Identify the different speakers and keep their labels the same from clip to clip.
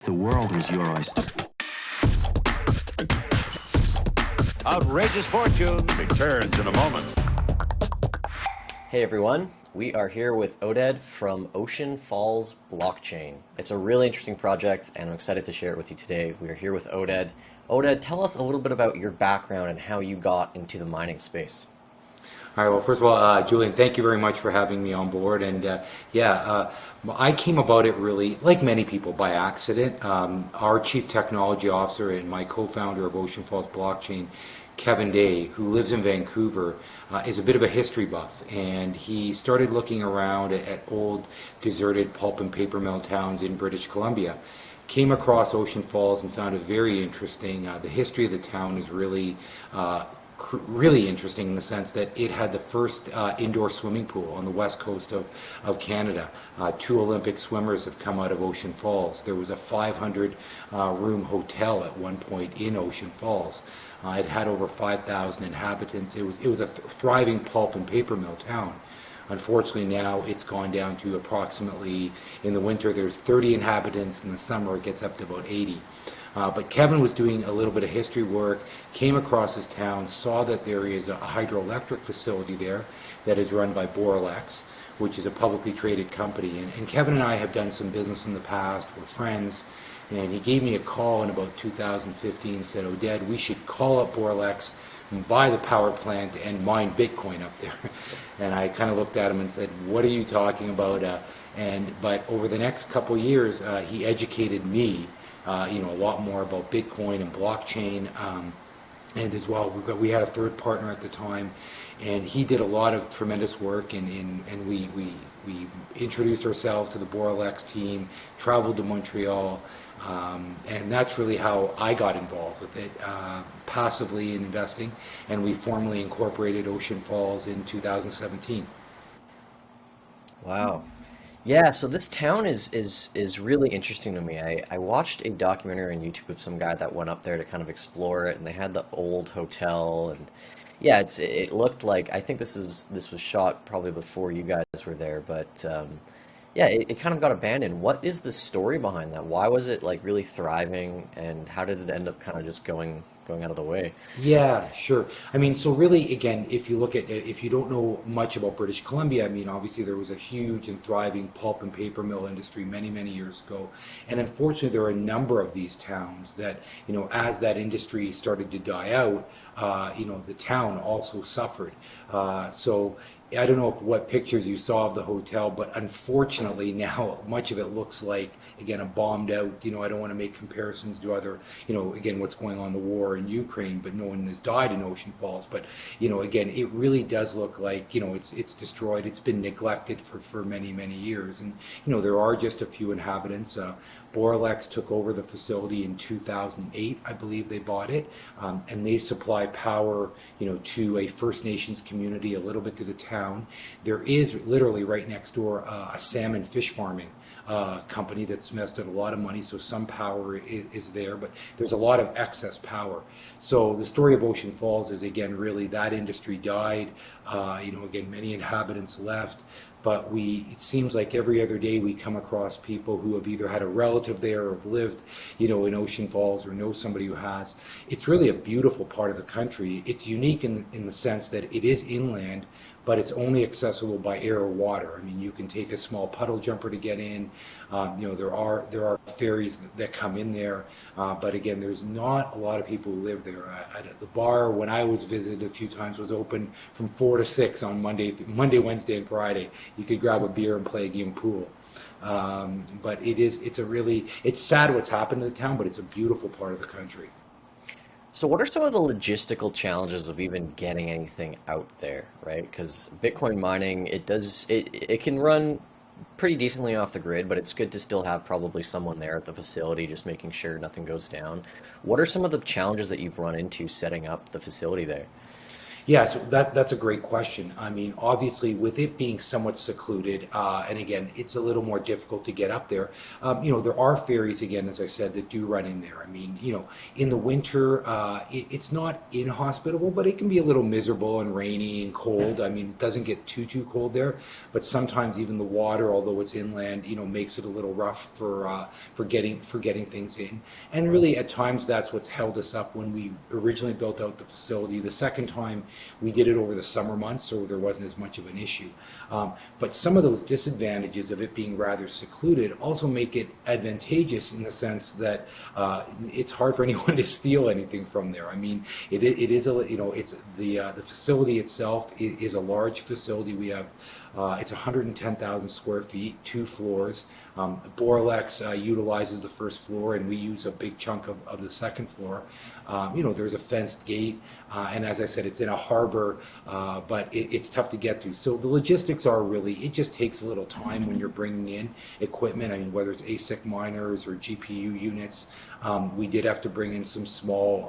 Speaker 1: The world was your oyster.
Speaker 2: Outrageous fortune returns in a moment.
Speaker 3: Hey everyone, we are here with Oded from Ocean Falls Blockchain. It's a really interesting project and I'm excited to share it with you today. We are here with Oded. Oded, tell us a little bit about your background and how you got into the mining space.
Speaker 4: All right. Well, first of all, Julian, thank you very much for having me on board. And I came about it really, like many people, by accident. Our chief technology officer and my co-founder of Ocean Falls Blockchain, Kevin Day, who lives in Vancouver, is a bit of a history buff, and he started looking around at old deserted pulp and paper mill towns in British Columbia. Came across Ocean Falls and found it very interesting. The history of the town is really interesting in the sense that it had the first indoor swimming pool on the west coast of Canada. Two Olympic swimmers have come out of Ocean Falls. There was a 500 room hotel at one point in Ocean Falls. It had over 5,000 inhabitants. It was a thriving pulp and paper mill town. Unfortunately, now it's gone down to approximately, in the winter there's 30 inhabitants, in the summer it gets up to about 80. But Kevin was doing a little bit of history work, came across his town, saw that there is a hydroelectric facility there that is run by Boralex, which is a publicly traded company. And Kevin and I have done some business in the past, we're friends, and he gave me a call in about 2015 and said, Oded, we should call up Boralex and buy the power plant and mine Bitcoin up there. And I kind of looked at him and said, what are you talking about? But over the next couple years, he educated me a lot more about Bitcoin and blockchain, and as well, we had a third partner at the time, and he did a lot of tremendous work, and we introduced ourselves to the Boralex team, traveled to Montreal, and that's really how I got involved with it, passively in investing, and we formally incorporated Ocean Falls in 2017.
Speaker 3: Wow. Yeah, so this town is really interesting to me. I watched a documentary on YouTube of some guy that went up there to kind of explore it, and they had the old hotel, and yeah, it looked like I think this was shot probably before you guys were there, but yeah, it kind of got abandoned. What is the story behind that? Why was it like really thriving, and how did it end up kind of just going out of the way?
Speaker 4: Yeah, sure. I mean, so really, again, if you look at it, if you don't know much about British Columbia, I mean, obviously there was a huge and thriving pulp and paper mill industry many, many years ago. And unfortunately, there are a number of these towns that, as that industry started to die out, the town also suffered. So I don't know what pictures you saw of the hotel, but unfortunately now much of it looks like, again, a bombed out, I don't want to make comparisons to other, again, what's going on in the war in Ukraine, but no one has died in Ocean Falls. But, again, it really does look like, it's destroyed. It's been neglected for many, many years. And, there are just a few inhabitants. Boralex took over the facility in 2008, I believe they bought it, and they supply power, to a First Nations community, a little bit to the town. There is literally right next door a salmon fish farming company that's invested a lot of money, so some power is there, but there's a lot of excess power. So the story of Ocean Falls is, again, really that industry died. Again, many inhabitants left. But it seems like every other day we come across people who have either had a relative there or have lived, in Ocean Falls or know somebody who has. It's really a beautiful part of the country. It's unique in the sense that it is inland, but it's only accessible by air or water. I mean, you can take a small puddle jumper to get in. There are ferries that come in there, but again, there's not a lot of people who live there. The bar, when I was visited a few times, was open from 4 to 6 on Monday, Wednesday, and Friday. You could grab a beer and play a game of pool. But it's sad what's happened to the town, but it's a beautiful part of the country.
Speaker 3: So what are some of the logistical challenges of even getting anything out there, right? Because Bitcoin mining, it can run pretty decently off the grid, but it's good to still have probably someone there at the facility just making sure nothing goes down. What are some of the challenges that you've run into setting up the facility there?
Speaker 4: Yeah, so that's a great question. I mean, obviously, with it being somewhat secluded, and again, it's a little more difficult to get up there. There are ferries, again, as I said, that do run in there. I mean, in the winter, it's not inhospitable, but it can be a little miserable and rainy and cold. I mean, it doesn't get too cold there, but sometimes even the water, although it's inland, makes it a little rough for getting things in. And really, at times, that's what's held us up when we originally built out the facility. The second time we did it over the summer months, so there wasn't as much of an issue. But some of those disadvantages of it being rather secluded also make it advantageous in the sense that it's hard for anyone to steal anything from there. I mean, it is it's the facility itself is a large facility. We have it's 110,000 square feet, 2 floors. Boralex utilizes the first floor, and we use a big chunk of the second floor. There's a fenced gate, and as I said, it's in a harbor, but it's tough to get to. So the logistics are really, it just takes a little time when you're bringing in equipment. I mean, whether it's ASIC miners or GPU units, we did have to bring in some small,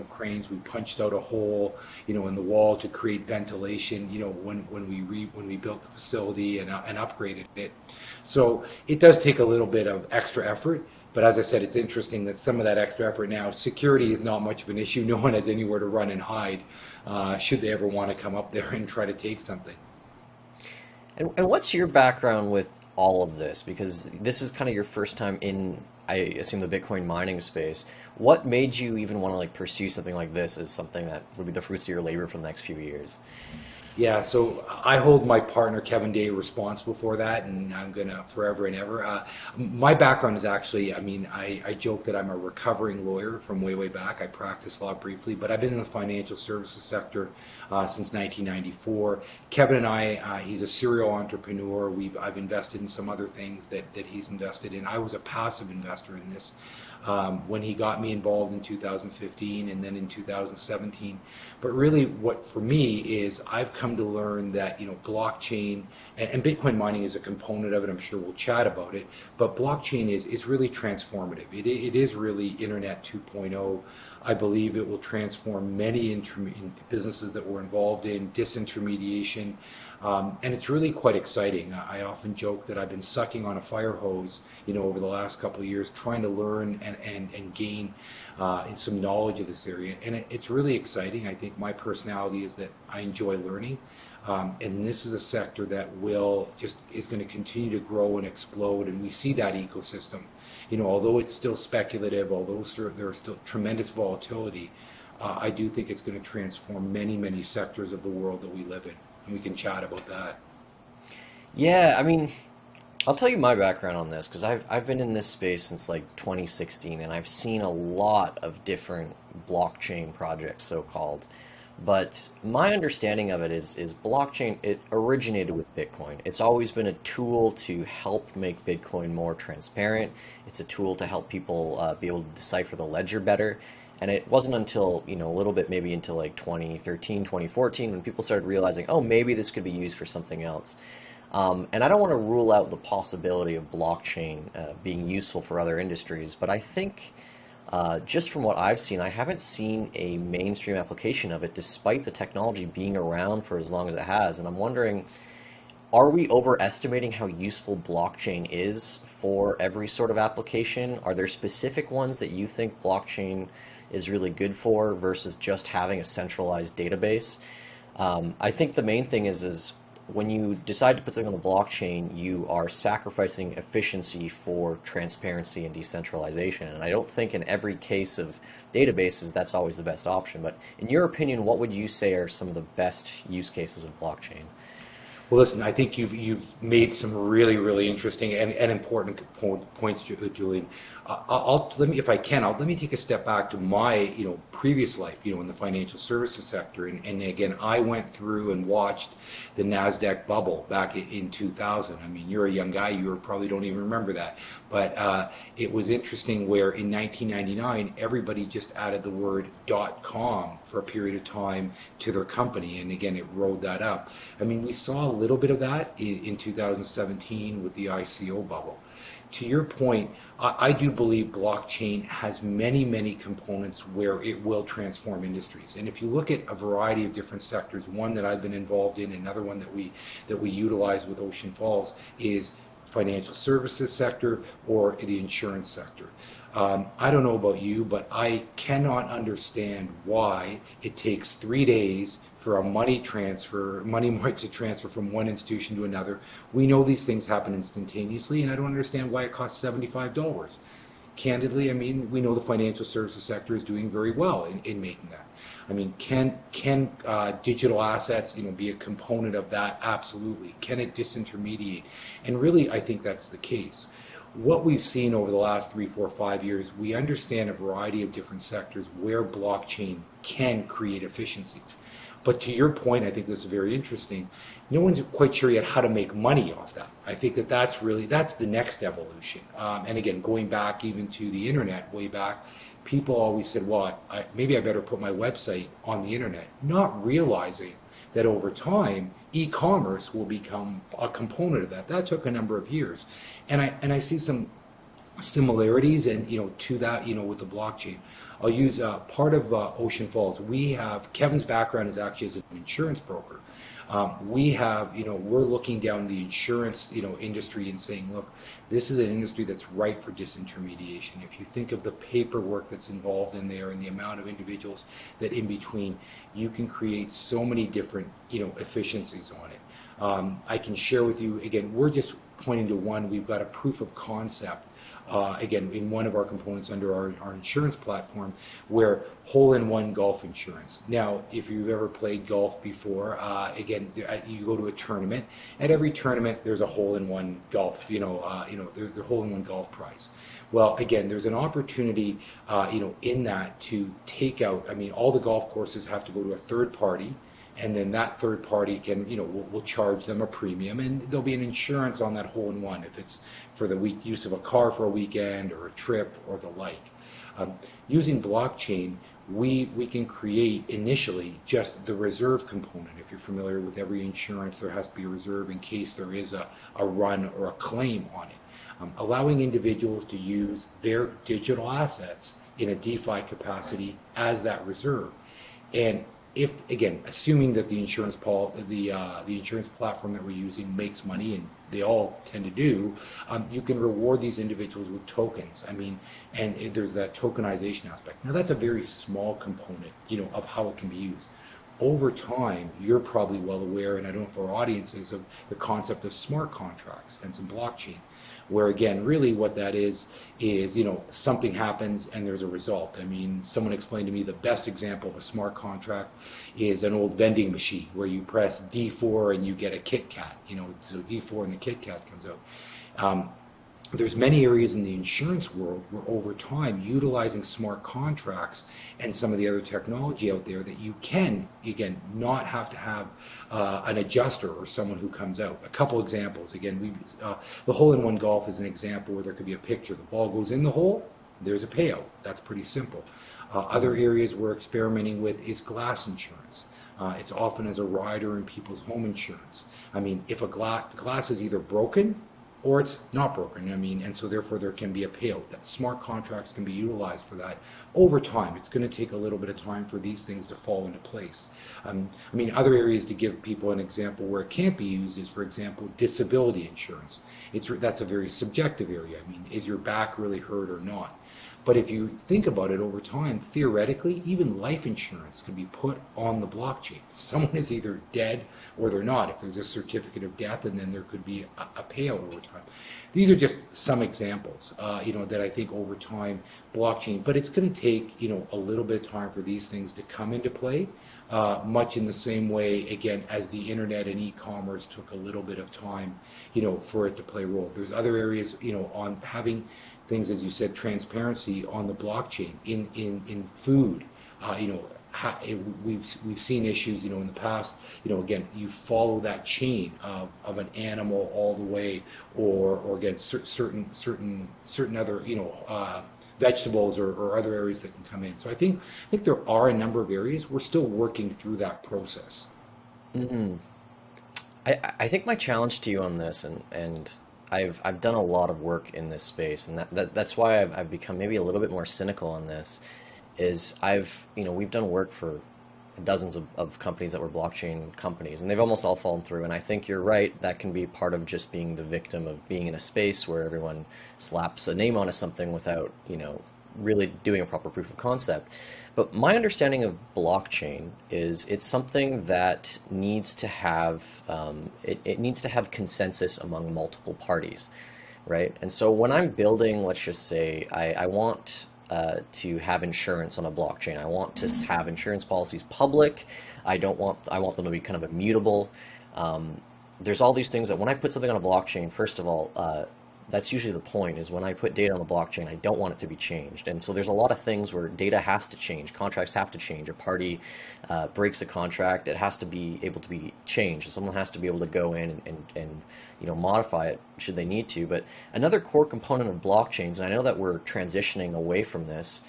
Speaker 4: cranes. We punched out a hole, in the wall to create ventilation, when we built the facility and upgraded it. So it does take a little bit of extra effort. But as I said, it's interesting that some of that extra effort now, security is not much of an issue. No one has anywhere to run and hide should they ever want to come up there and try to take something.
Speaker 3: And what's your background with all of this? Because this is kind of your first time in, I assume, the Bitcoin mining space. What made you even want to pursue something like this as something that would be the fruits of your labor for the next few years?
Speaker 4: Yeah, so I hold my partner Kevin Day responsible for that, and I'm gonna forever and ever. My background is actually, I mean, I joke that I'm a recovering lawyer from way back. I practiced law briefly, but I've been in the financial services sector since 1994. Kevin and he's a serial entrepreneur. I've invested in some other things that he's invested in. I was a passive investor in this. When he got me involved in 2015 and then in 2017. But really what for me is I've come to learn that, blockchain and Bitcoin mining is a component of it. I'm sure we'll chat about it, but blockchain is really transformative. It is really Internet 2.0. I believe it will transform many businesses that we're involved in, disintermediation, and it's really quite exciting. I often joke that I've been sucking on a fire hose, over the last couple of years, trying to learn and gain in some knowledge of this area, and it's really exciting. I think my personality is that I enjoy learning, and this is a sector that is going to continue to grow and explode, and we see that ecosystem. Although it's still speculative, although there's still tremendous volatility, I do think it's going to transform many sectors of the world that we live in, and we can chat about that.
Speaker 3: Yeah, I mean, I'll tell you my background on this because I've been in this space since 2016, and I've seen a lot of different blockchain projects, so called. But my understanding of it is blockchain, it originated with Bitcoin. It's always been a tool to help make Bitcoin more transparent. It's a tool to help people be able to decipher the ledger better. And it wasn't until, a little bit maybe into 2013, 2014, when people started realizing, oh, maybe this could be used for something else. And I don't want to rule out the possibility of blockchain being useful for other industries, but I think just from what I've seen, I haven't seen a mainstream application of it despite the technology being around for as long as it has. And I'm wondering, are we overestimating how useful blockchain is for every sort of application? Are there specific ones that you think blockchain is really good for versus just having a centralized database? I think the main thing is when you decide to put something on the blockchain, you are sacrificing efficiency for transparency and decentralization. And I don't think in every case of databases that's always the best option. But in your opinion, what would you say are some of the best use cases of blockchain?
Speaker 4: Well, listen, I think you've made some really interesting and important points, Julian. Let me, if I can, let me take a step back to my previous life, in the financial services sector, and again, I went through and watched the Nasdaq bubble back in 2000. I mean, you're a young guy, probably don't even remember that, but it was interesting where in 1999 everybody just added the word .com for a period of time to their company, and again, it rode that up. I mean, we saw a little bit of that in 2017 with the ICO bubble. to your point, I do believe blockchain has many, many components where it will transform industries. And if you look at a variety of different sectors, one that I've been involved in, another one that we utilize with Ocean Falls is financial services sector or the insurance sector. I don't know about you, but I cannot understand why it takes 3 days for a money market to transfer from one institution to another. We know these things happen instantaneously, and I don't understand why it costs $75. Candidly, I mean, we know the financial services sector is doing very well in making that. I mean, can digital assets, be a component of that? Absolutely. Can it disintermediate? And really, I think that's the case. What we've seen over the last 3, 4, 5 years, we understand a variety of different sectors where blockchain can create efficiencies. But to your point, I think this is very interesting. No one's quite sure yet how to make money off that. I think that's the next evolution. And again, going back even to the internet, way back, people always said, well, maybe I better put my website on the internet, not realizing that over time, e-commerce will become a component of that. That took a number of years. And I see some similarities and to that with the blockchain. I'll use part of Ocean Falls. We have Kevin's background is actually as an insurance broker. We have we're looking down the insurance industry and saying, look, this is an industry that's ripe for disintermediation. If you think of the paperwork that's involved in there and the amount of individuals that in between, you can create so many different efficiencies on it. I can share with you again. We're just pointing to one. We've got a proof of concept. Again, in one of our components under our insurance platform, where hole-in-one golf insurance. Now, if you've ever played golf before, again, you go to a tournament. At every tournament, there's a hole-in-one golf. There's a hole-in-one golf prize. Well, again, there's an opportunity, in that to take out. I mean, all the golf courses have to go to a third party. And then that third party can, will charge them a premium, and there'll be an insurance on that hole-in-one if it's for the use of a car for a weekend or a trip or the like. Using blockchain, we can create initially just the reserve component. If you're familiar with every insurance, there has to be a reserve in case there is a run or a claim on it. Allowing individuals to use their digital assets in a DeFi capacity as that reserve. And if, again, assuming that the insurance platform that we're using makes money, and they all tend to do, you can reward these individuals with tokens. I mean, and there's that tokenization aspect. Now, that's a very small component, of how it can be used. Over time, you're probably well aware, and I don't know if our audience is, of the concept of smart contracts and some blockchain, where again, really what that is something happens and there's a result. I mean, someone explained to me the best example of a smart contract is an old vending machine where you press D4 and you get a Kit Kat, so D4 and the Kit Kat comes out. There's many areas in the insurance world where over time, utilizing smart contracts and some of the other technology out there, that you can, again, not have to have an adjuster or someone who comes out. A couple examples. Again, the hole-in-one golf is an example where there could be a picture. The ball goes in the hole, there's a payout. That's pretty simple. Other areas we're experimenting with is glass insurance. It's often as a rider in people's home insurance. I mean, if a glass is either broken or it's not broken. I mean, and so therefore there can be a payout. That smart contracts can be utilized for that. Over time, it's going to take a little bit of time for these things to fall into place. I mean, other areas to give people an example where it can't be used is, for example, disability insurance. That's a very subjective area. I mean, is your back really hurt or not? But if you think about it over time, theoretically, even life insurance can be put on the blockchain. Someone is either dead or they're not. If there's a certificate of death, and then there could be a payout over time. These are just some examples, that I think over time, blockchain, but it's going to take, a little bit of time for these things to come into play, much in the same way, again, as the internet and e-commerce took a little bit of time, for it to play a role. There's other areas, on having things, as you said, transparency on the blockchain in food. We've seen issues, in the past. Again, you follow that chain of an animal all the way, or again, certain other vegetables or other areas that can come in. So I think there are a number of areas. We're still working through that process.
Speaker 3: Hmm. I think my challenge to you on this, and I've done a lot of work in this space, and that's why I've become maybe a little bit more cynical on this. Is we've done work for dozens of companies that were blockchain companies, and they've almost all fallen through. And I think you're right, that can be part of just being the victim of being in a space where everyone slaps a name onto something without, really doing a proper proof of concept. But my understanding of blockchain is it's something that needs to have it needs to have consensus among multiple parties, right? And so when I'm building, let's just say I want to have insurance on a blockchain. I want to have insurance policies public. I want them to be kind of immutable. There's all these things that when I put something on a blockchain, first of all, that's usually the point, is when I put data on the blockchain, I don't want it to be changed. And so there's a lot of things where data has to change, contracts have to change. A party breaks a contract, it has to be able to be changed. And someone has to be able to go in and modify it should they need to. But another core component of blockchains, and I know that we're transitioning away from this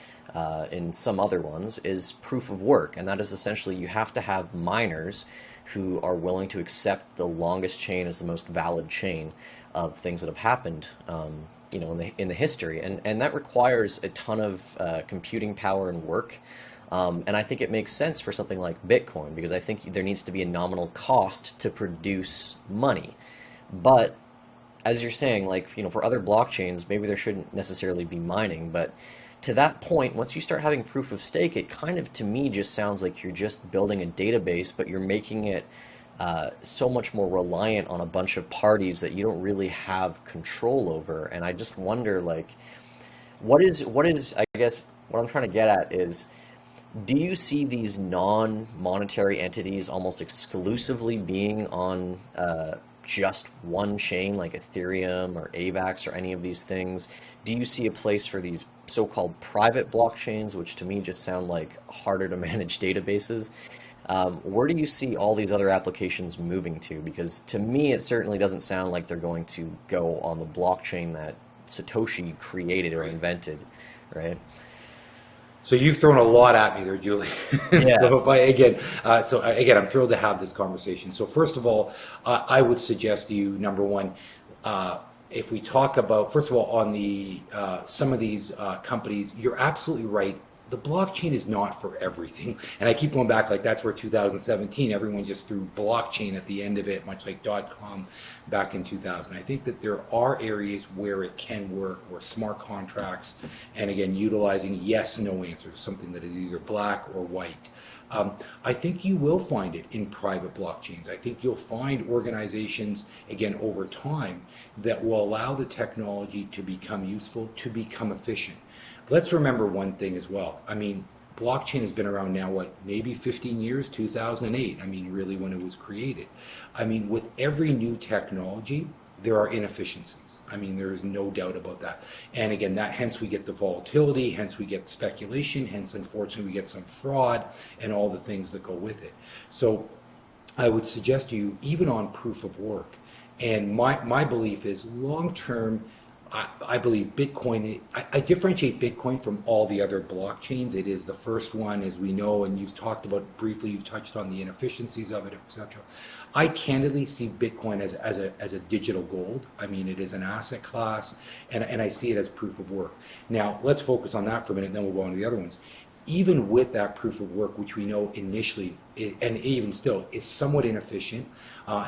Speaker 3: in some other ones, is proof of work. And that is essentially you have to have miners who are willing to accept the longest chain as the most valid chain of things that have happened, in the history, and that requires a ton of computing power and work. And I think it makes sense for something like Bitcoin, because I think there needs to be a nominal cost to produce money. But as you're saying, like, for other blockchains, maybe there shouldn't necessarily be mining, but to that point, once you start having proof of stake, it kind of, to me, just sounds like you're just building a database, but you're making it so much more reliant on a bunch of parties that you don't really have control over. And I just wonder, like, I guess what I'm trying to get at is, do you see these non-monetary entities almost exclusively being on just one chain, like Ethereum or AVAX or any of these things? Do you see a place for these so-called private blockchains, which to me just sound like harder to manage databases? Where do you see all these other applications moving to? Because to me, it certainly doesn't sound like they're going to go on the blockchain that Satoshi created or invented, right?
Speaker 4: So you've thrown a lot at me there, Julie.
Speaker 3: Yeah.
Speaker 4: So again, I'm thrilled to have this conversation. So first of all, I would suggest to you, number one, if we talk about, first of all, on the some of these companies, you're absolutely right. The blockchain is not for everything. And I keep going back, like, that's where 2017, everyone just threw blockchain at the end of it, much like .com back in 2000. I think that there are areas where it can work, where smart contracts, and again, utilizing yes, no answers, something that is either black or white. I think you will find it in private blockchains. I think you'll find organizations, again, over time, that will allow the technology to become useful, to become efficient. Let's remember one thing as well. I mean, blockchain has been around now, what, maybe 15 years, 2008, I mean, really, when it was created. I mean, with every new technology, there are inefficiencies. I mean, there is no doubt about that. And again, hence we get the volatility, hence we get speculation, hence, unfortunately, we get some fraud and all the things that go with it. So I would suggest to you, even on proof of work, and my belief is long-term, I believe Bitcoin, I differentiate Bitcoin from all the other blockchains. It is the first one, as we know, and you've talked about briefly, you've touched on the inefficiencies of it, etc. I candidly see Bitcoin as a digital gold. I mean, it is an asset class, and I see it as proof of work. Now, let's focus on that for a minute, and then we'll go on to the other ones. Even with that proof of work, which we know initially, and even still, is somewhat inefficient,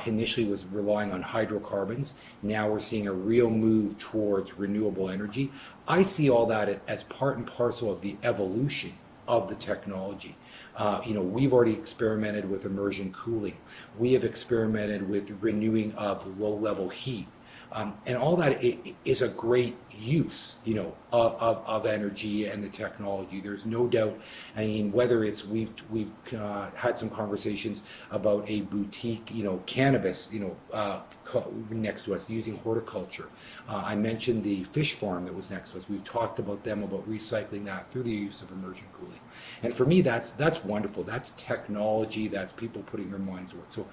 Speaker 4: initially was relying on hydrocarbons. Now we're seeing a real move towards renewable energy. I see all that as part and parcel of the evolution of the technology. We've already experimented with immersion cooling. We have experimented with renewing of low-level heat. And all that is a great use, of energy and the technology. There's no doubt. I mean, whether it's we've had some conversations about a boutique, cannabis, next to us using horticulture. I mentioned the fish farm that was next to us. We've talked about them, about recycling that through the use of immersion cooling. And for me, that's wonderful. That's technology. That's people putting their minds to work. So,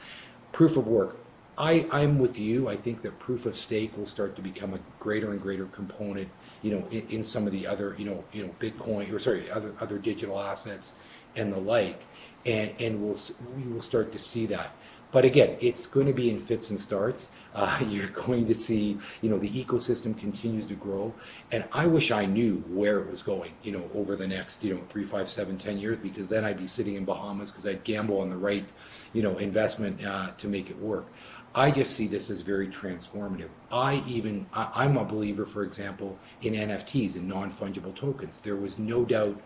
Speaker 4: proof of work. I'm with you. I think that proof of stake will start to become a greater and greater component, in some of the other, Bitcoin, or sorry, other digital assets and the like, and we will start to see that. But again, it's going to be in fits and starts. You're going to see, the ecosystem continues to grow, and I wish I knew where it was going, over the next, 3, 5, 7, 10 years, because then I'd be sitting in Bahamas because I'd gamble on the right, investment to make it work. I just see this as very transformative. I'm a believer, for example, in NFTs and non-fungible tokens. There was no doubt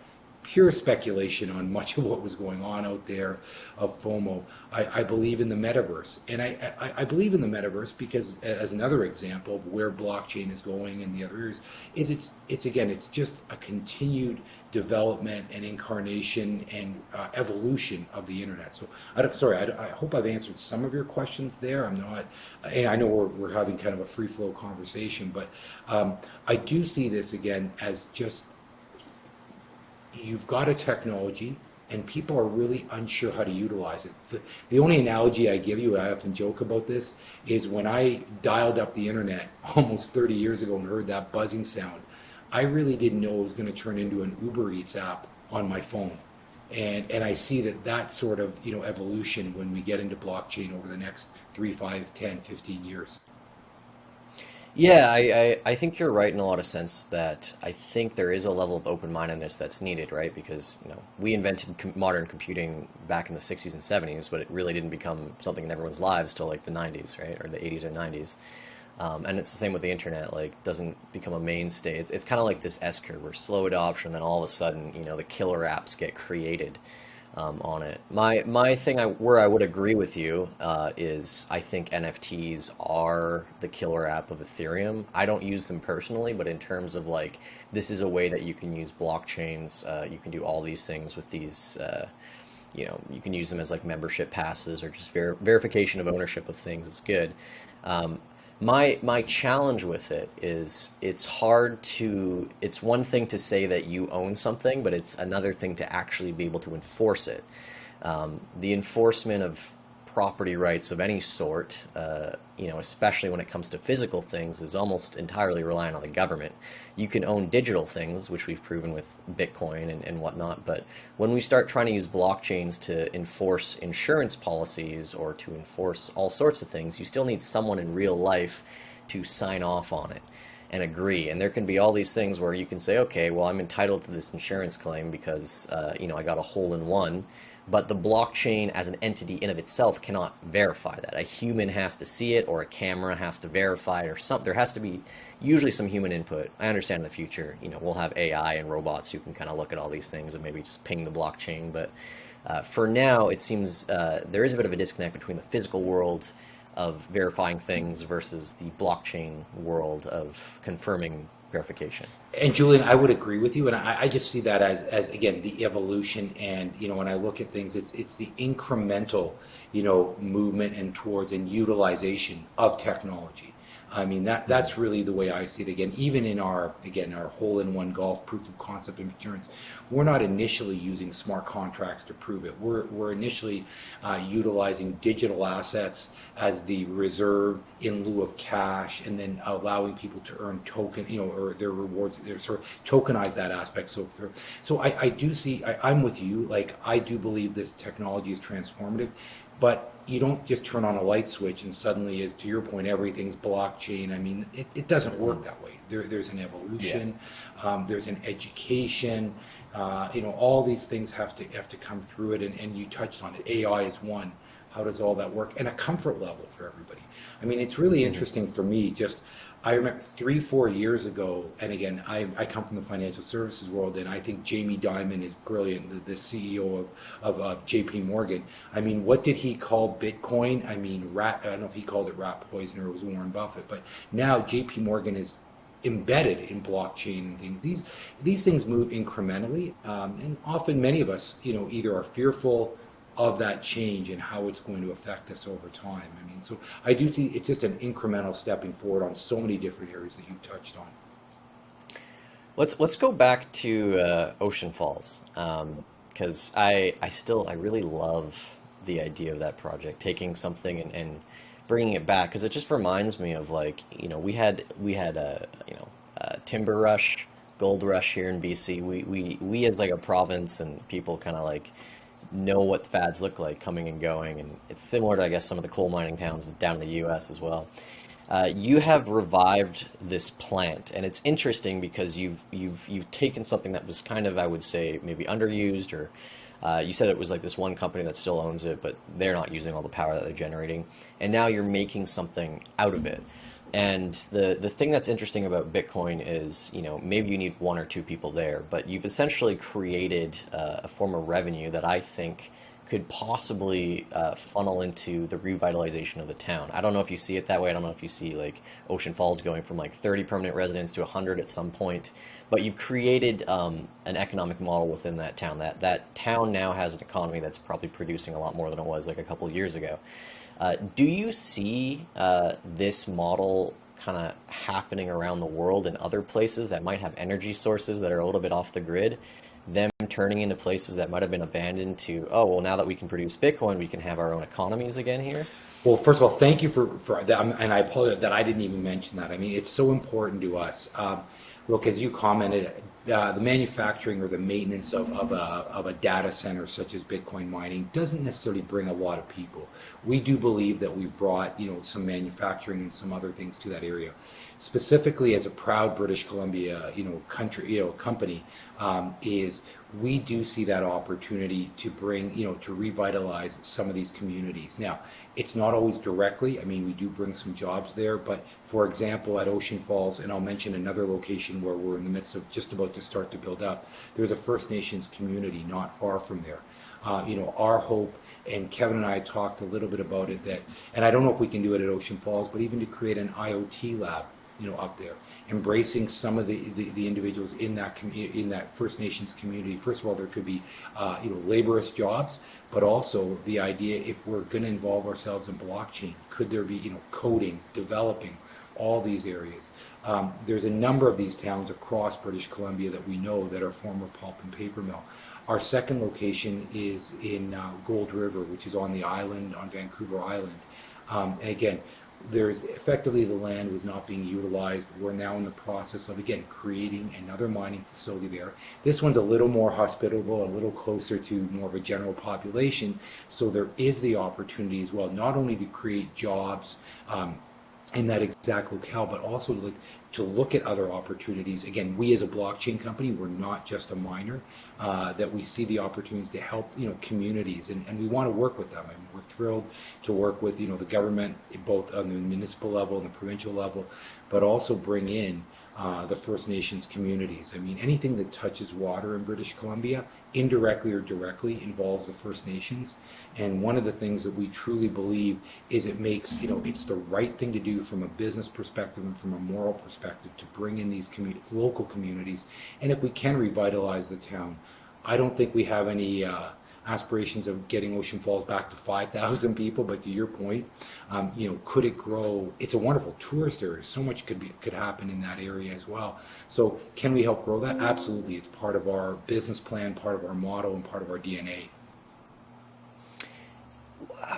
Speaker 4: pure speculation on much of what was going on out there of FOMO. I believe in the metaverse, and I believe in the metaverse because, as another example of where blockchain is going and the other areas, it's just a continued development and incarnation and evolution of the internet. So, I hope I've answered some of your questions there. I'm not, and I know we're having kind of a free flow conversation, but I do see this again as just you've got a technology and people are really unsure how to utilize it. The only analogy I give you, and I often joke about this, is when I dialed up the internet almost 30 years ago and heard that buzzing sound, I really didn't know it was going to turn into an Uber Eats app on my phone. And I see that sort of evolution when we get into blockchain over the next 3, 5, 10, 15 years.
Speaker 3: Yeah, I think you're right in a lot of sense that I think there is a level of open-mindedness that's needed, right? Because, we invented modern computing back in the 60s and 70s, but it really didn't become something in everyone's lives till like the 90s, right? Or the 80s or 90s. And it's the same with the internet, like doesn't become a mainstay. It's kind of like this S curve where slow adoption, then all of a sudden, the killer apps get created on it. My thing where I would agree with you is I think NFTs are the killer app of Ethereum. I don't use them personally, but in terms of like this is a way that you can use blockchains. You can do all these things with these. You can use them as like membership passes or just verification of ownership of things. It's good. Um, my challenge with it is it's one thing to say that you own something, but it's another thing to actually be able to enforce it. The enforcement of property rights of any sort, especially when it comes to physical things, is almost entirely reliant on the government. You can own digital things, which we've proven with Bitcoin and whatnot, but when we start trying to use blockchains to enforce insurance policies or to enforce all sorts of things, you still need someone in real life to sign off on it and agree. And there can be all these things where you can say, okay, well, I'm entitled to this insurance claim because, I got a hole in one. But the blockchain as an entity in of itself cannot verify that. A human has to see it, or a camera has to verify it, or something. There has to be usually some human input. I understand in the future, we'll have AI and robots who can kind of look at all these things and maybe just ping the blockchain. But for now, it seems there is a bit of a disconnect between the physical world of verifying things versus the blockchain world of confirming verification.
Speaker 4: And Julian, I would agree with you, and I just see that as again the evolution, and when I look at things, it's the incremental, movement and towards and utilization of technology. I mean that's really the way I see it. Again, even in our hole-in-one golf proof of concept insurance, we're not initially using smart contracts to prove it. We're initially utilizing digital assets as the reserve in lieu of cash, and then allowing people to earn token, or their rewards, sort of tokenize that aspect. So I do see. I'm with you. Like I do believe this technology is transformative, but you don't just turn on a light switch and suddenly, as to your point, everything's blockchain. I mean, it doesn't work that way. There's an evolution, there's an education. All these things have to come through it, and you touched on it. AI is one. How does all that work? And a comfort level for everybody. I mean, it's really interesting for me. I remember 3, 4 years ago, and again, I come from the financial services world, and I think Jamie Dimon is brilliant, the CEO of JP Morgan. I mean, what did he call Bitcoin? I mean, I don't know if he called it rat poison or it was Warren Buffett, but now JP Morgan is embedded in blockchain and things. These things move incrementally, and often many of us, either are fearful of that change and how it's going to affect us over time. I mean, so I do see it's just an incremental stepping forward on so many different areas that you've touched on.
Speaker 3: Let's go back to Ocean Falls, because I really love the idea of that project, taking something and bringing it back, because it just reminds me of like we had a timber rush, gold rush here in BC. We as like a province and people kind of like know what fads look like coming and going, and it's similar to, I guess, some of the coal mining towns down in the U.S. as well. You have revived this plant, and it's interesting because you've taken something that was kind of, I would say, maybe underused, or you said it was like this one company that still owns it, but they're not using all the power that they're generating, and now you're making something out of it. And the thing that's interesting about Bitcoin is, maybe you need one or two people there, but you've essentially created a form of revenue that I think could possibly funnel into the revitalization of the town. I don't know if you see it that way. I don't know if you see like Ocean Falls going from like 30 permanent residents to 100 at some point, but you've created an economic model within that town. That town now has an economy that's probably producing a lot more than it was like a couple of years ago. Do you see this model kind of happening around the world in other places that might have energy sources that are a little bit off the grid? Them turning into places that might have been abandoned to, oh, well, now that we can produce Bitcoin, we can have our own economies again here?
Speaker 4: Well, first of all, thank you for that, and I apologize that I didn't even mention that. I mean, it's so important to us. Look, as you commented, the manufacturing or the maintenance of a data center such as Bitcoin mining doesn't necessarily bring a lot of people. We do believe that we've brought, some manufacturing and some other things to that area. Specifically, as a proud British Columbia, country, company, is we do see that opportunity to bring, to revitalize some of these communities. Now, it's not always directly. I mean, we do bring some jobs there, but for example, at Ocean Falls, and I'll mention another location where we're in the midst of just about to start to build up, there's a First Nations community not far from there. Our hope, and Kevin and I talked a little bit about it, that, and I don't know if we can do it at Ocean Falls, but even to create an IoT lab, up there, embracing some of the individuals in that First Nations community. First of all, there could be laborious jobs, but also the idea, if we're going to involve ourselves in blockchain, could there be coding, developing all these areas. There's a number of these towns across British Columbia that we know that are former pulp and paper mill. Our second location is in Gold River, which is on the island, on Vancouver Island. And again, there's effectively, the land was not being utilized. We're now in the process of, again, creating another mining facility there. This one's a little more hospitable, a little closer to more of a general population. So there is the opportunity as well, not only to create jobs in that exact locale, but also to look at other opportunities. Again, we as a blockchain company, we're not just a miner, that we see the opportunities to help communities, and we want to work with them. I mean, we're thrilled to work with the government, both on the municipal level and the provincial level, but also bring in the First Nations communities. I mean, anything that touches water in British Columbia, indirectly or directly, involves the First Nations. And one of the things that we truly believe is it makes, it's the right thing to do from a business perspective and from a moral perspective to bring in these local communities. And if we can revitalize the town, I don't think we have any aspirations of getting Ocean Falls back to 5,000 people, but to your point, could it grow? It's a wonderful tourist area. So much could happen in that area as well. So can we help grow that? Absolutely. It's part of our business plan, part of our model, and part of our DNA.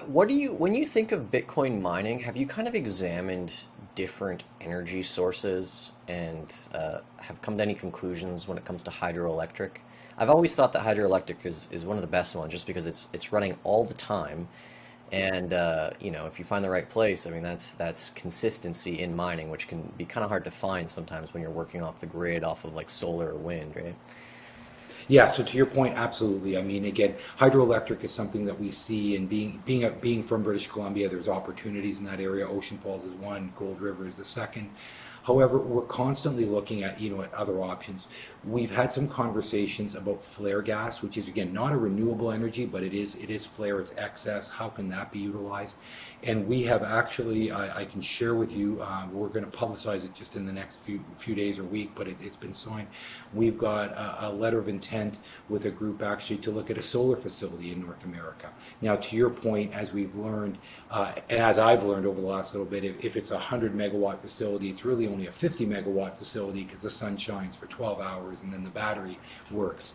Speaker 3: When you think of Bitcoin mining, have you kind of examined different energy sources and have come to any conclusions when it comes to hydroelectric? I've always thought that hydroelectric is one of the best ones, just because it's running all the time, and if you find the right place, I mean, that's consistency in mining, which can be kind of hard to find sometimes when you're working off the grid, off of like solar or wind, right?
Speaker 4: Yeah, so to your point, absolutely. I mean, again, hydroelectric is something that we see, and being from British Columbia, there's opportunities in that area. Ocean Falls is one, Gold River is the second. However, we're constantly looking at, at other options. We've had some conversations about flare gas, which is, again, not a renewable energy, but it is flare, it's excess. How can that be utilized? And we have actually, I can share with you, we're going to publicize it just in the next few days or week, but it's been signed. We've got a letter of intent with a group actually to look at a solar facility in North America. Now, to your point, as we've learned, and as I've learned over the last little bit, if it's a 100 megawatt facility, it's really only a 50 megawatt facility, because the sun shines for 12 hours and then the battery works.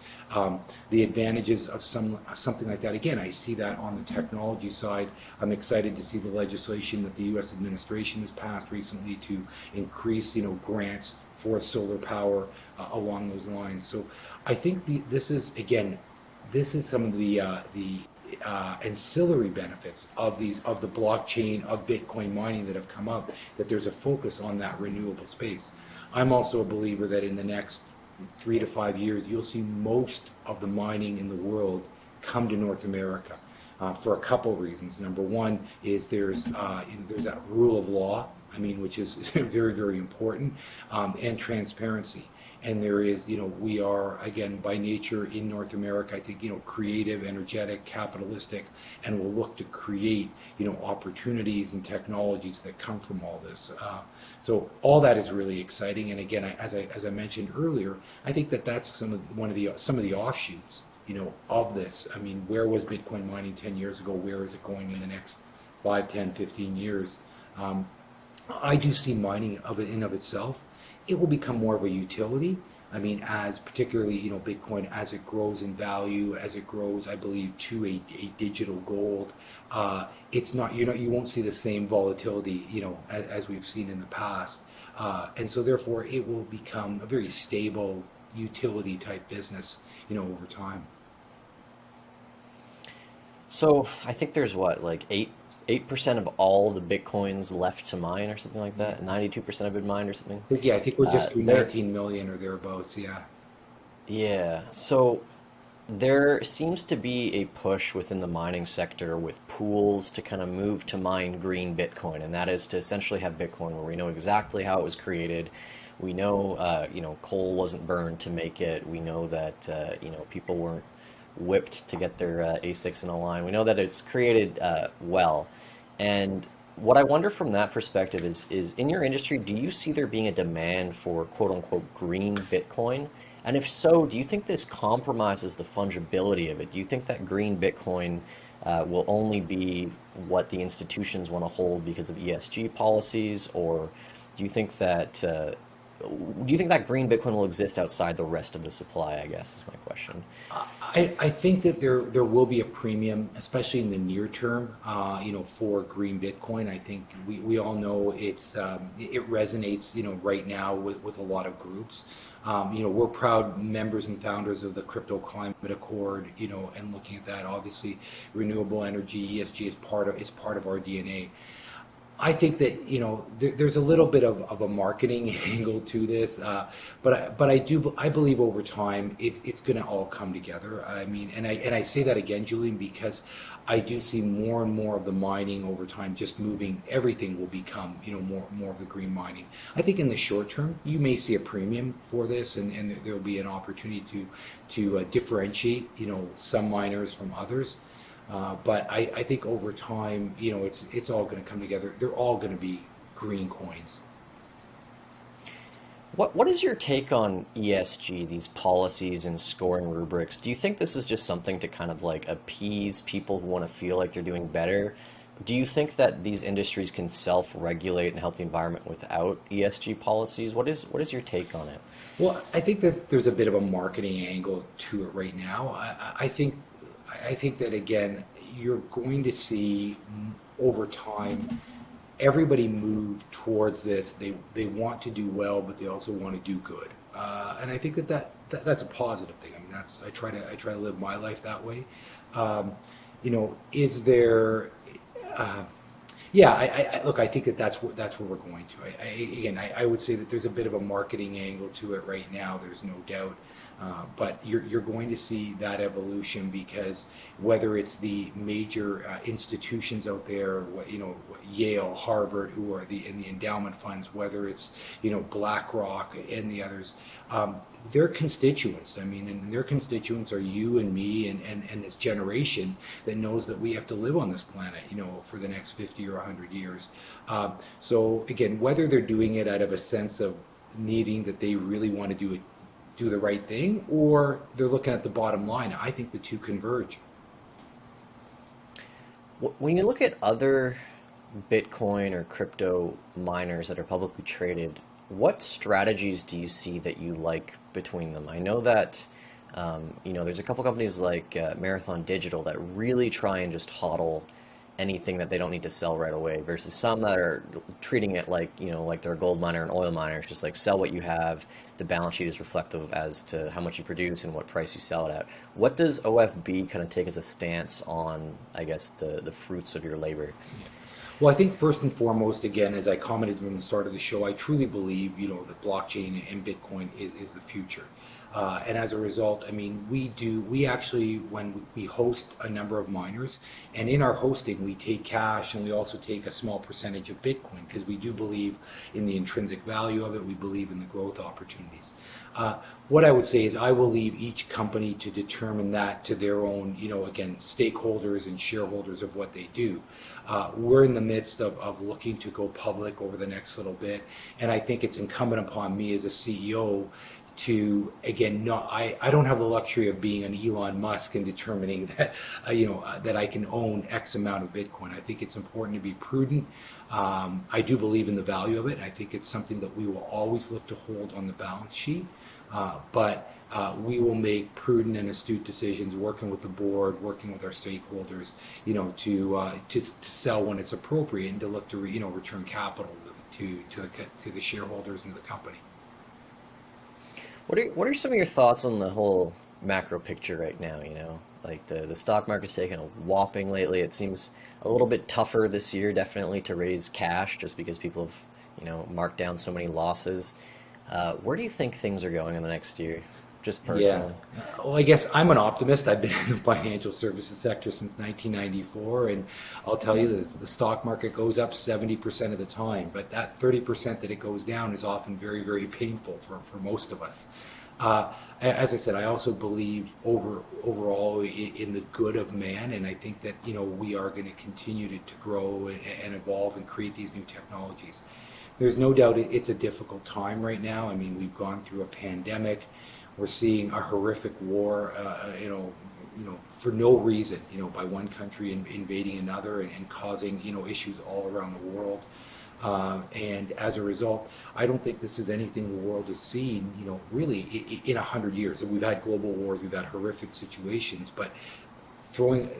Speaker 4: The advantages of something like that, again, I see that on the technology side. I'm excited to see the legislation that the U.S. administration has passed recently to increase, grants for solar power along those lines. So I think this is, again, this is some of the ancillary benefits of the blockchain of Bitcoin mining that have come up. That there's a focus on that renewable space. I'm also a believer that in the next 3 to 5 years, you'll see most of the mining in the world come to North America for a couple of reasons. Number one is there's that rule of law, I mean, which is very, very important, and transparency. And there is, we are, again, by nature in North America, I think, creative, energetic, capitalistic, and we'll look to create, opportunities and technologies that come from all this. So all that is really exciting. And again, as I mentioned earlier, I think that's some of the offshoots, of this. I mean, where was Bitcoin mining 10 years ago? Where is it going in the next 5, 10, 15 years? I do see mining of it in of itself. It will become more of a utility. I mean, as particularly, Bitcoin, as it grows in value, as it grows, I believe, to a digital gold, it's not, you won't see the same volatility, as we've seen in the past. And so therefore it will become a very stable utility type business, over time.
Speaker 3: So I think there's what, like 8% of all the Bitcoins left to mine or something like that. 92% have been mined or something.
Speaker 4: But yeah, I think we're just through
Speaker 3: There,
Speaker 4: 19 million or thereabouts. Yeah.
Speaker 3: yeah. So there seems to be a push within the mining sector with pools to kind of move to mine green Bitcoin, and that is to essentially have Bitcoin where we know exactly how it was created. We know, coal wasn't burned to make it. We know that, people weren't whipped to get their ASICs in a line. We know that it's created well. And what I wonder from that perspective is in your industry, do you see there being a demand for quote unquote green Bitcoin? And if so, do you think this compromises the fungibility of it? Do you think that green Bitcoin will only be what the institutions want to hold because of ESG policies, or do you think that green Bitcoin will exist outside the rest of the supply? I guess is my question.
Speaker 4: I think that there will be a premium, especially in the near term, for green Bitcoin. I think we all know it resonates, right now with a lot of groups. We're proud members and founders of the Crypto Climate Accord, and looking at that, obviously, renewable energy, ESG is part of our DNA. I think that there's a little bit of a marketing angle to this, but I believe over time it's going to all come together. I mean, and I say that again, Julian, because I do see more and more of the mining over time just moving. Everything will become more of the green mining. I think in the short term you may see a premium for this, and there will be an opportunity to differentiate some miners from others. But I think over time, it's all going to come together. They're all going to be green coins.
Speaker 3: What is your take on ESG, these policies and scoring rubrics? Do you think this is just something to kind of like appease people who want to feel like they're doing better? Do you think that these industries can self-regulate and help the environment without ESG policies? What is your take on it?
Speaker 4: Well, I think that there's a bit of a marketing angle to it right now. I think that again, you're going to see over time everybody move towards this. They want to do well, but they also want to do good, and I think that's a positive thing. I mean, I try to live my life that way. Is there? Yeah, look. I think that's where we're going to. I would say that there's a bit of a marketing angle to it right now. There's no doubt. But you're going to see that evolution, because whether it's the major institutions out there, Yale, Harvard, who are in the endowment funds, whether it's BlackRock and the others, their constituents. I mean, and their constituents are you and me and this generation that knows that we have to live on this planet, for the next 50 or 100 years. So again, whether they're doing it out of a sense of needing that they really want to do the right thing, or they're looking at the bottom line, I think the two converge.
Speaker 3: When you look at other Bitcoin or crypto miners that are publicly traded, what strategies do you see that you like between them? I know that there's a couple companies like Marathon Digital that really try and just hodl anything that they don't need to sell right away versus some that are treating it like, like they're a gold miner and oil miner. It's just like sell what you have. The balance sheet is reflective as to how much you produce and what price you sell it at. What does OFB kind of take as a stance on, I guess, the fruits of your labor?
Speaker 4: Well, I think first and foremost, again, as I commented from the start of the show, I truly believe, that blockchain and Bitcoin is the future. And as a result, I mean, we actually, when we host a number of miners, and in our hosting, we take cash and we also take a small percentage of Bitcoin because we do believe in the intrinsic value of it. We believe in the growth opportunities. What I would say is I will leave each company to determine that to their own, again, stakeholders and shareholders of what they do. We're in the midst of looking to go public over the next little bit, and I think it's incumbent upon me as a CEO to, again, I don't have the luxury of being an Elon Musk and determining that that I can own X amount of Bitcoin. I think it's important to be prudent. I do believe in the value of it. I think it's something that we will always look to hold on the balance sheet, but we will make prudent and astute decisions, working with the board, working with our stakeholders, to sell when it's appropriate and to look to return capital to the shareholders and to the company.
Speaker 3: What are some of your thoughts on the whole macro picture right now? Like the stock market's taken a whopping lately. It seems a little bit tougher this year, definitely, to raise cash just because people have, marked down so many losses. Where do you think things are going in the next year, just personally?
Speaker 4: Yeah. Well, I guess I'm an optimist. I've been in the financial services sector since 1994, and I'll tell you this, the stock market goes up 70% of the time, but that 30% that it goes down is often very, very painful for most of us. As I said, I also believe overall in the good of man, and I think that we are going to continue to grow and evolve and create these new technologies. There's no doubt it's a difficult time right now. I mean, we've gone through a pandemic. We're seeing a horrific war, for no reason, by one country invading another and causing, issues all around the world. And as a result, I don't think this is anything the world has seen, really in 100 years. We've had global wars, we've had horrific situations, but throwing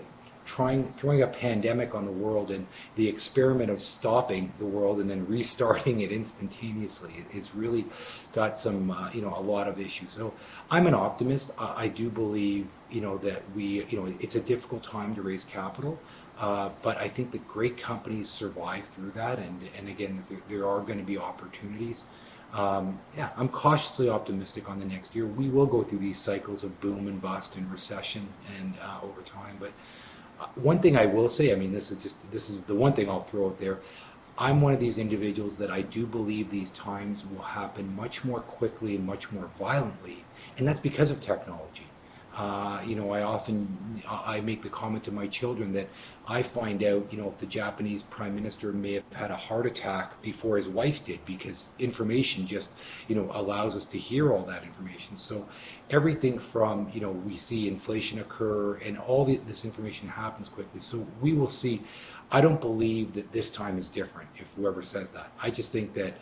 Speaker 4: a pandemic on the world and the experiment of stopping the world and then restarting it instantaneously is really got some, a lot of issues. So I'm an optimist. I do believe, that it's a difficult time to raise capital. But I think that great companies survive through that, and again, there are going to be opportunities. I'm cautiously optimistic on the next year. We will go through these cycles of boom and bust and recession and over time. But one thing I will say, I mean, this is the one thing I'll throw out there. I'm one of these individuals that I do believe these times will happen much more quickly and much more violently, and that's because of technology. I make the comment to my children that I find out, if the Japanese prime minister may have had a heart attack before his wife did, because information just, allows us to hear all that information. So everything from, we see inflation occur and all this information happens quickly. So we will see. I don't believe that this time is different, if whoever says that. I just think that,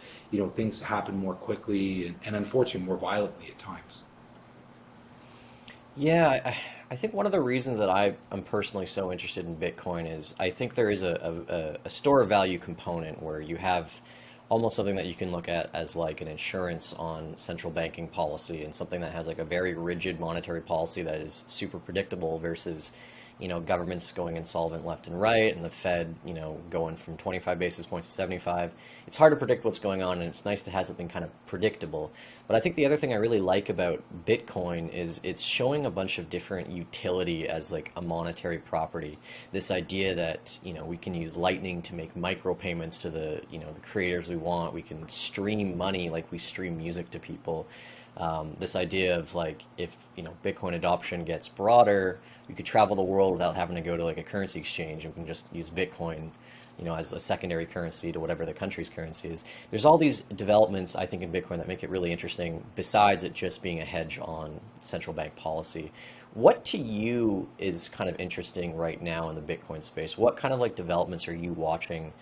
Speaker 4: things happen more quickly and unfortunately more violently at times.
Speaker 3: Yeah, I think one of the reasons that I'm personally so interested in Bitcoin is I think there is a store of value component where you have almost something that you can look at as like an insurance on central banking policy and something that has like a very rigid monetary policy that is super predictable versus, governments going insolvent left and right and the Fed, going from 25 basis points to 75. It's hard to predict what's going on, and it's nice to have something kind of predictable. But I think the other thing I really like about Bitcoin is it's showing a bunch of different utility as like a monetary property. This idea that, we can use Lightning to make micropayments to the creators we want. We can stream money like we stream music to people. This idea of like if Bitcoin adoption gets broader, you could travel the world without having to go to like a currency exchange. You can just use Bitcoin, as a secondary currency to whatever the country's currency is. There's all these developments, I think, in Bitcoin that make it really interesting, besides it just being a hedge on central bank policy. What to you is kind of interesting right now in the Bitcoin space? What kind of like developments are you watching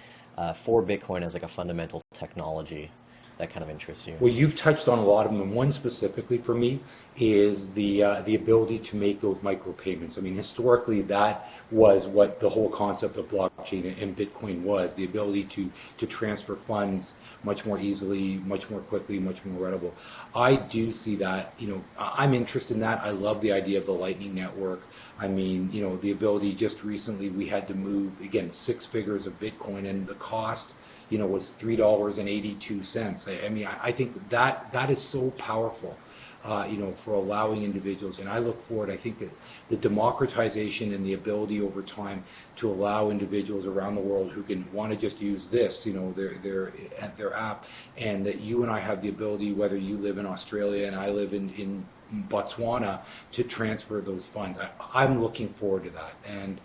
Speaker 3: for Bitcoin as like a fundamental technology? that kind of interests you?
Speaker 4: Well, you've touched on a lot of them, and one specifically for me is the ability to make those micropayments. I mean, historically, that was what the whole concept of blockchain and Bitcoin was: the ability to transfer funds much more easily, much more quickly, much more readable. I do see that. You know, I'm interested in that. I love the idea of the Lightning Network. I mean, you know, the ability. Just recently, we had to move again 6 figures of Bitcoin, and the cost, you know, was $3.82. I mean, I think that is so powerful, you know, for allowing individuals. And I look forward. I think that the democratization and the ability over time to allow individuals around the world who can want to just use this, you know, their app, and that you and I have the ability, whether you live in Australia and I live in Botswana, to transfer those funds. I'm looking forward to that. And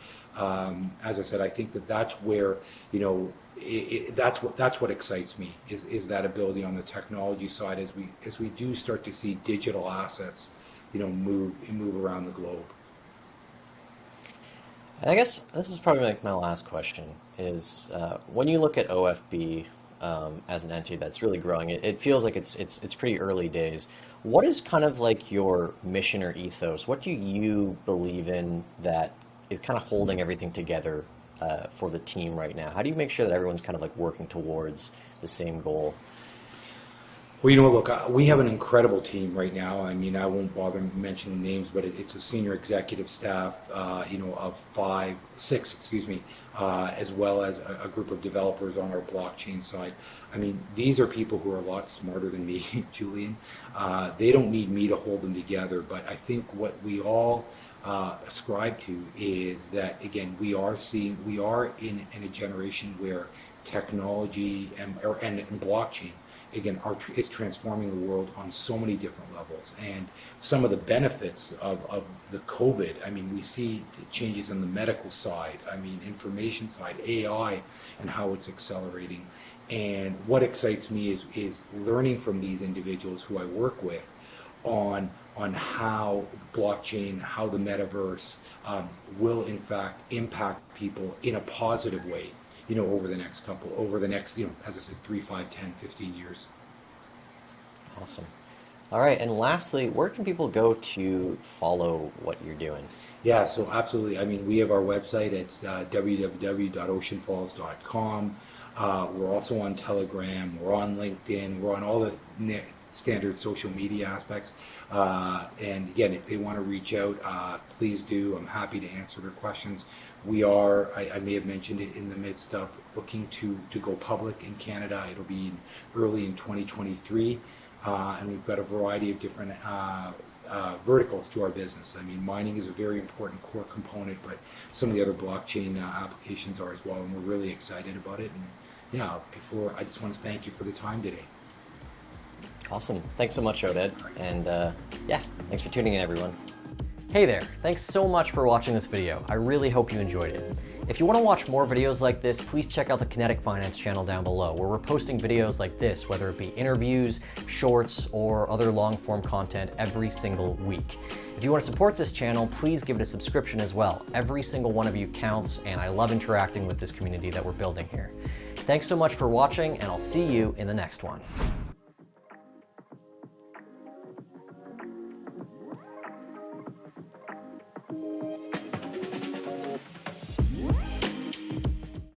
Speaker 4: as I said, I think that that's where, you know, that's what excites me is that ability on the technology side as we do start to see digital assets, you know, move around the globe.
Speaker 3: And I guess this is probably like my last question is when you look at OFB as an entity that's really growing, it feels like it's pretty early days. What is kind of like your mission or ethos? What do you believe in that is kind of holding everything together for the team right now? How do you make sure that everyone's kind of like working towards the same goal?
Speaker 4: Well, you know, look, we have an incredible team right now. I mean, I won't bother mentioning names, but it's a senior executive staff, you know, of 6, excuse me, as well as a group of developers on our blockchain side. I mean, these are people who are a lot smarter than me, Julian. They don't need me to hold them together, but I think what we all ascribe to is that, again, we are in a generation where technology and blockchain, again, is transforming the world on so many different levels. And some of the benefits of the COVID, I mean, we see changes in the medical side, I mean, information side, AI, and how it's accelerating. And what excites me is learning from these individuals who I work with on how blockchain, how the metaverse will in fact impact people in a positive way, you know, over the next, you know, as I said, 3, 5, 10, 15 years.
Speaker 3: Awesome. All right. And lastly, where can people go to follow what you're doing?
Speaker 4: Yeah, so absolutely. I mean, we have our website. It's www.oceanfalls.com. We're also on Telegram. We're on LinkedIn. We're on all the standard social media aspects. And again, if they want to reach out, please do. I'm happy to answer their questions. We are, I may have mentioned it, in the midst of looking to go public in Canada. It'll be early in 2023. And we've got a variety of different verticals to our business. I mean, mining is a very important core component, but some of the other blockchain applications are as well, and we're really excited about it. And yeah, I just want to thank you for the time today.
Speaker 3: Awesome. Thanks so much, Oded. And yeah, thanks for tuning in, everyone. Hey there. Thanks so much for watching this video. I really hope you enjoyed it. If you want to watch more videos like this, please check out the Kinetic Finance channel down below, where we're posting videos like this, whether it be interviews, shorts, or other long-form content every single week. If you want to support this channel, please give it a subscription as well. Every single one of you counts, and I love interacting with this community that we're building here. Thanks so much for watching, and I'll see you in the next one.